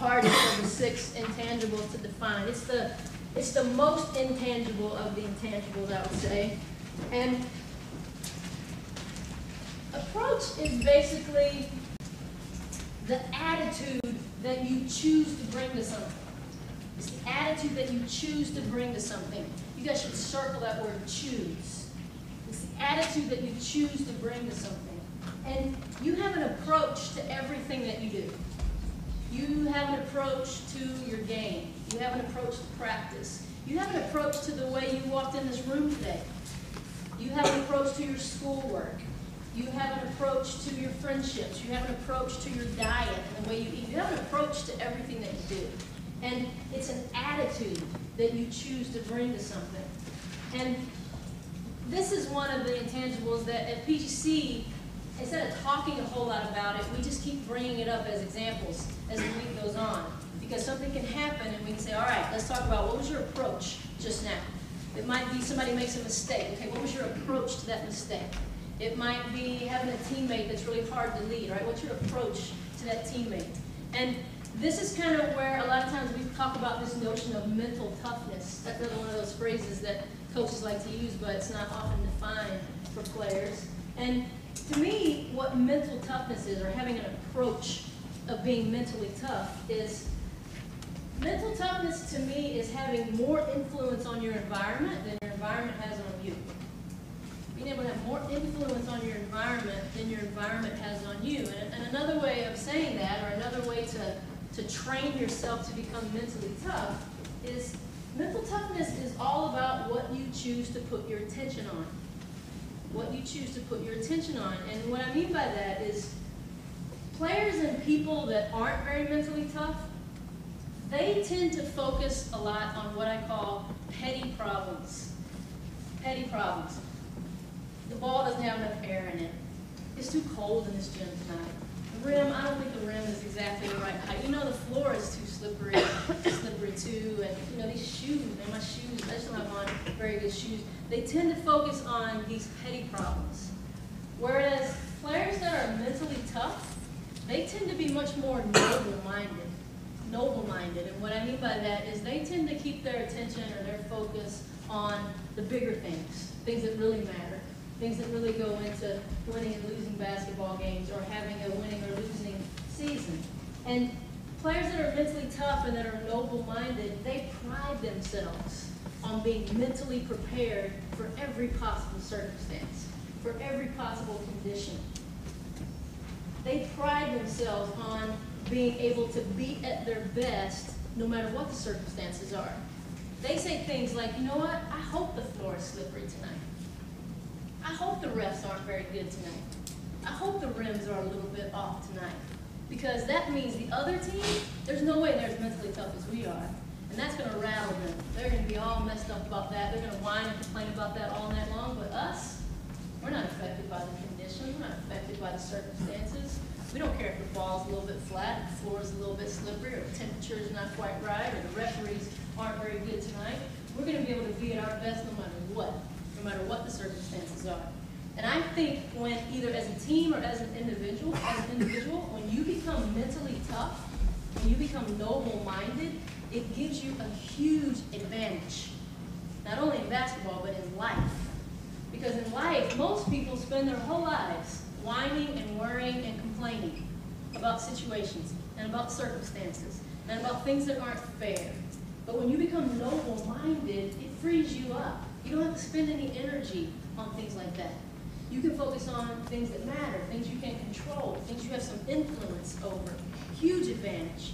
hardest of the 6 intangibles to define. It's the most intangible of the intangibles, I would say. And approach is basically the attitude that you choose to bring to something. It's the attitude that you choose to bring to something. You guys should circle that word, choose. It's the attitude that you choose to bring to something. And you have an approach to everything that you do. You have an approach to your game. You have an approach to practice. You have an approach to the way you walked in this room today. You have an approach to your schoolwork. You have an approach to your friendships. You have an approach to your diet and the way you eat. You have an approach to everything that you do. And it's an attitude that you choose to bring to something. And this is one of the intangibles that at PGC, instead of talking a whole lot about it, we just keep bringing it up as examples as the week goes on. Because something can happen and we can say, all right, let's talk about what was your approach just now. It might be somebody makes a mistake. Okay, what was your approach to that mistake? It might be having a teammate that's really hard to lead, right? What's your approach to that teammate? And this is kind of where a lot of times we talk about this notion of mental toughness. That's another one of those phrases that coaches like to use, but it's not often defined for players. And to me, what mental toughness is, or having an approach of being mentally tough, is mental toughness to me is having more influence on your environment than your environment has on you. Being able to have more influence on your environment than your environment has on you. And another way of saying that, or another way to train yourself to become mentally tough, is mental toughness is all about what you choose to put your attention on. What you choose to put your attention on. And what I mean by that is players and people that aren't very mentally tough, they tend to focus a lot on what I call petty problems. Petty problems. The ball doesn't have enough air in it. It's too cold in this gym tonight. The rim, I don't think the rim is exactly the right height. You know, the floor is too slippery too. And you know, these shoes, man, my shoes, I just don't have on very good shoes. They tend to focus on these petty problems. Whereas players that are mentally tough, they tend to be much more noble-minded. Noble-minded, and what I mean by that is they tend to keep their attention or their focus on the bigger things, things that really matter, things that really go into winning and losing basketball games or having a winning or losing season. And players that are mentally tough and that are noble-minded, they pride themselves on being mentally prepared for every possible circumstance, for every possible condition. They pride themselves on being able to be at their best no matter what the circumstances are. They say things like, you know what, I hope the floor is slippery tonight. I hope the refs aren't very good tonight. I hope the rims are a little bit off tonight. Because that means the other team, there's no way they're as mentally tough as we are. And that's going to rattle them. They're going to be all messed up about that. They're going to whine and complain about that all night long. But us, we're not affected by the conditions. We're not affected by the circumstances. We don't care if the ball's a little bit flat, the floor's a little bit slippery, or the temperature's not quite right, or the referees aren't very good tonight. We're going to be able to be at our best no matter what the circumstances are. And I think when either as a team or as an individual, when you become mentally tough, when you become noble-minded, it gives you a huge advantage. Not only in basketball, but in life. Because in life, most people spend their whole lives whining and worrying and complaining about situations and about circumstances and about things that aren't fair. But when you become noble-minded, it frees you up. You don't have to spend any energy on things like that. You can focus on things that matter, things you can control, things you have some influence over. Huge advantage.